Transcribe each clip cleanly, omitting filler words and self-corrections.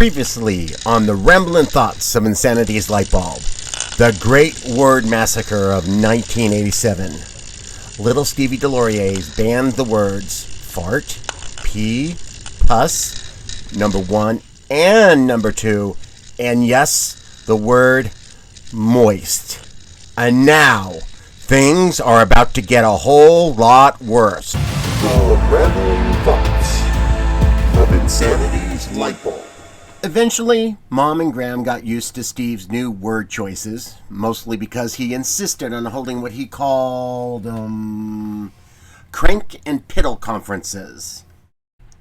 Previously on the Rambling Thoughts of Insanity's Lightbulb, the Great Word Massacre of 1987. Little Stevie de Laurier banned the words fart, pee, pus, number 1 and number 2, and yes, the word moist. And now, things are about to get a whole lot worse. The Rambling Thoughts of Insanity's Lightbulb. Eventually, Mom and Graham got used to Steve's new word choices, mostly because he insisted on holding what he called, crank and piddle conferences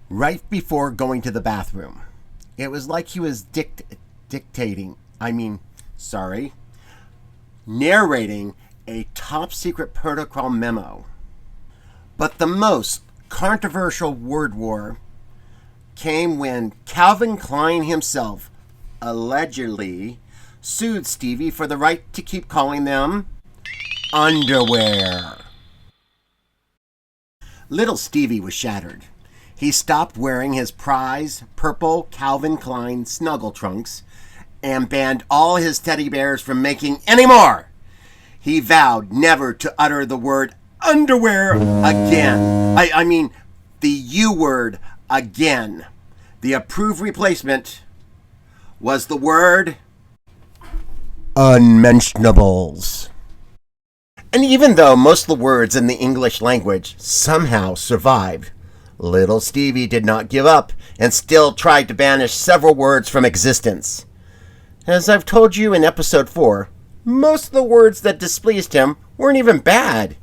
right before going to the bathroom. It was like he was narrating a top-secret protocol memo. But the most controversial word war came when Calvin Klein himself allegedly sued Stevie for the right to keep calling them underwear. Little Stevie was shattered. He stopped wearing his prize purple Calvin Klein snuggle trunks and banned all his teddy bears from making any more. He vowed never to utter the word underwear again. I mean, the U word again. The approved replacement was the word unmentionables. And even though most of the words in the English language somehow survived, little Stevie did not give up and still tried to banish several words from existence. As I've told you in episode 4, most of the words that displeased him weren't even bad.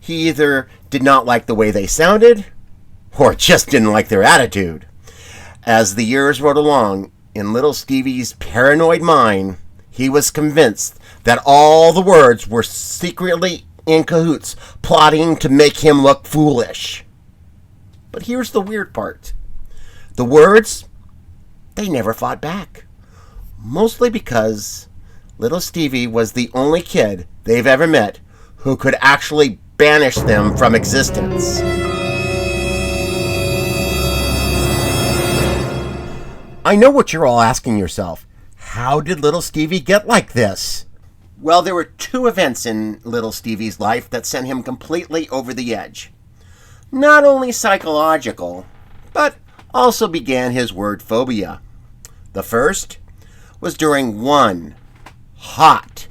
He either did not like the way they sounded, or just didn't like their attitude. As the years rolled along, in little Stevie's paranoid mind, he was convinced that all the words were secretly in cahoots, plotting to make him look foolish. But here's the weird part. The words, they never fought back. Mostly because little Stevie was the only kid they've ever met who could actually banish them from existence. I know what you're all asking yourself. How did little Stevie get like this? Well, there were 2 events in little Stevie's life that sent him completely over the edge. Not only psychological, but also began his word phobia. The first was during one hot,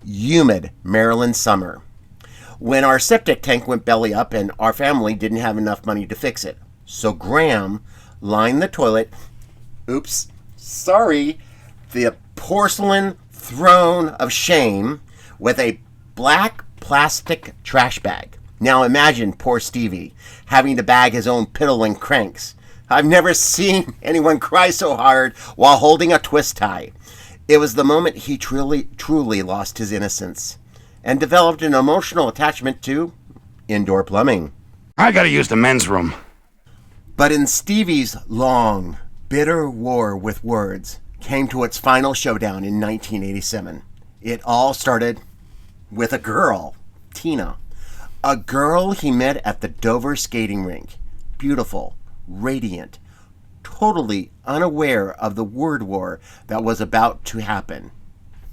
humid Maryland summer, when our septic tank went belly up and our family didn't have enough money to fix it. So Graham lined the toilet, the porcelain throne of shame, with a black plastic trash bag. Now imagine poor Stevie having to bag his own piddle and cranks. I've never seen anyone cry so hard while holding a twist tie. It was the moment he truly lost his innocence and developed an emotional attachment to indoor plumbing. I gotta use the men's room. But in Stevie's long, bitter war with words came to its final showdown in 1987. It all started with a girl, Tina. A girl he met at the Dover skating rink. Beautiful, radiant, totally unaware of the word war that was about to happen.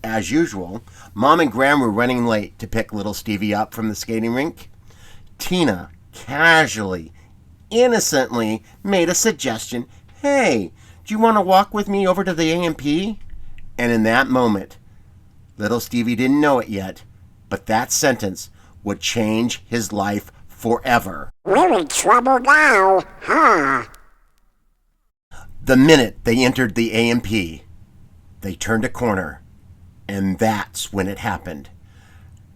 As usual, Mom and Graham were running late to pick little Stevie up from the skating rink. Tina casually, innocently made a suggestion. Hey, do you want to walk with me over to the A&P? And in that moment, little Stevie didn't know it yet, but that sentence would change his life forever. We're in trouble now, huh? The minute they entered the A&P, they turned a corner, and that's when it happened.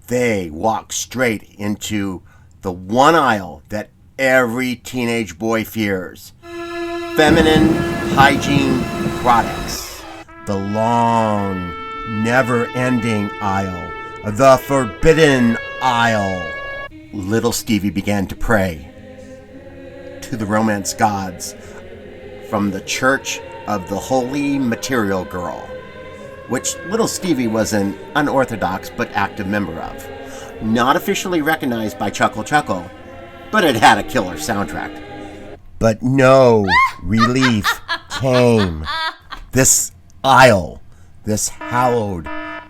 They walked straight into the one aisle that every teenage boy fears. Feminine hygiene products. The long, never-ending aisle. The forbidden aisle. Little Stevie began to pray to the romance gods from the Church of the Holy Material Girl, which little Stevie was an unorthodox but active member of. Not officially recognized by Chuckle Chuckle, but it had a killer soundtrack. But no relief came. This aisle, this hallowed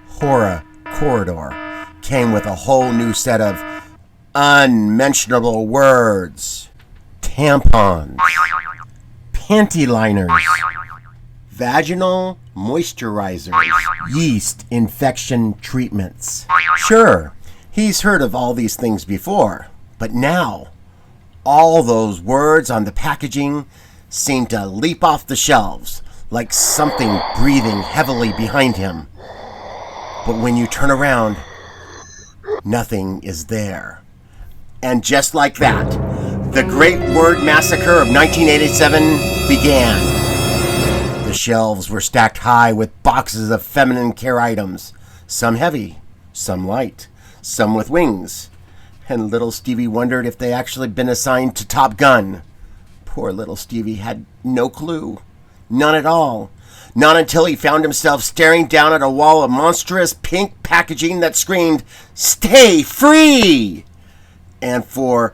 horror corridor, came with a whole new set of unmentionable words. Tampons, panty liners, vaginal moisturizers, yeast infection treatments. Sure, he's heard of all these things before, but now all those words on the packaging seem to leap off the shelves like something breathing heavily behind him. But when you turn around, nothing is there. And just like that, the Great Word Massacre of 1987 began. The shelves were stacked high with boxes of feminine care items, some heavy, some light, some with wings. And little Stevie wondered if they actually been assigned to Top Gun. Poor little Stevie had no clue. None at all. Not until he found himself staring down at a wall of monstrous pink packaging that screamed, "Stay free!" And for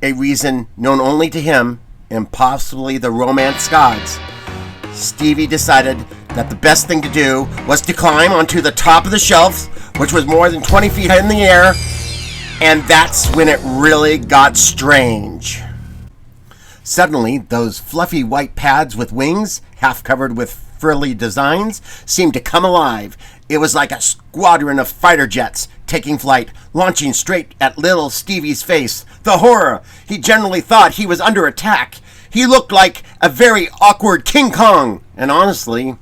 a reason known only to him, and possibly the romance gods, Stevie decided that the best thing to do was to climb onto the top of the shelf, which was more than 20 feet in the air, and that's when it really got strange. Suddenly, those fluffy white pads with wings, half covered with frilly designs, seemed to come alive. It was like a squadron of fighter jets taking flight, launching straight at little Stevie's face. The horror! He generally thought he was under attack. He looked like a very awkward King Kong. And honestly,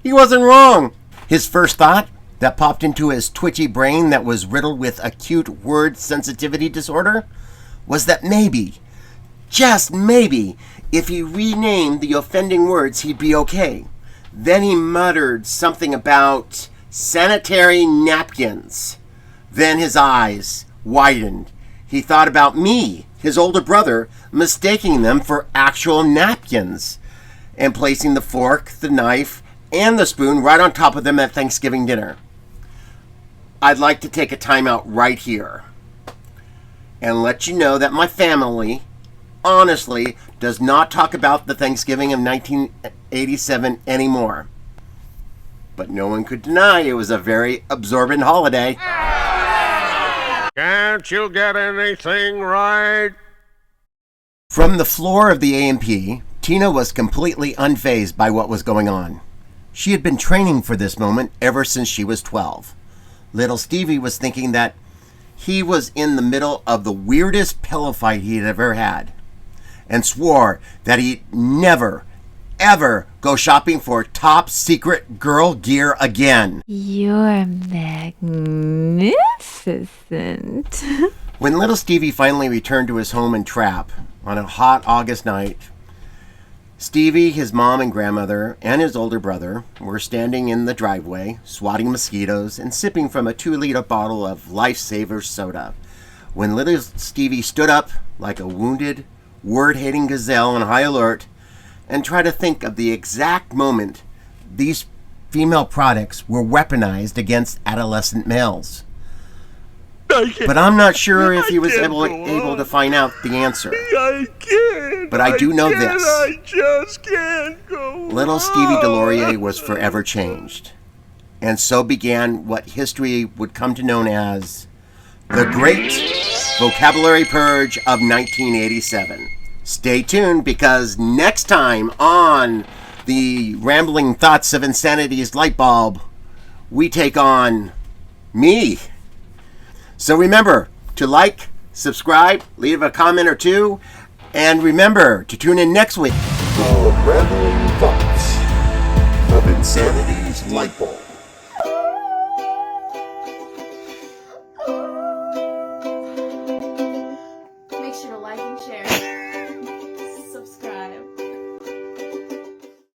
he wasn't wrong. His first thought that popped into his twitchy brain that was riddled with acute word sensitivity disorder was that maybe, just maybe, if he renamed the offending words, he'd be okay. Then he muttered something about sanitary napkins. Then his eyes widened. He thought about me, his older brother, mistaking them for actual napkins and placing the fork, the knife, and the spoon right on top of them at Thanksgiving dinner. I'd like to take a time out right here and let you know that my family honestly does not talk about the Thanksgiving of 1987 anymore. But no one could deny it was a very absorbent holiday. Can't you get anything right? From the floor of the A&P, Tina was completely unfazed by what was going on. She had been training for this moment ever since she was 12. Little Stevie was thinking that he was in the middle of the weirdest pillow fight he had ever had, and swore that he'd never, ever go shopping for top secret girl gear again. You're magnificent. When little Stevie finally returned to his home and trap on a hot August night, Stevie, his mom and grandmother, and his older brother were standing in the driveway, swatting mosquitoes and sipping from a 2-liter bottle of Lifesaver soda, when little Stevie stood up like a wounded, word-hating gazelle on high alert and tried to think of the exact moment these female products were weaponized against adolescent males. But I'm not sure if he was able to find out the answer. I can't. But I do know this. I just can't go. Little Stevie de Laurier was forever changed. And so began what history would come to know as the Great Vocabulary Purge of 1987. Stay tuned, because next time on the Rambling Thoughts of Insanity's Light Bulb, we take on me. So remember to like, subscribe, leave a comment or two, and remember to tune in next week. The Rambling Thoughts of Insanity's Light Bulb.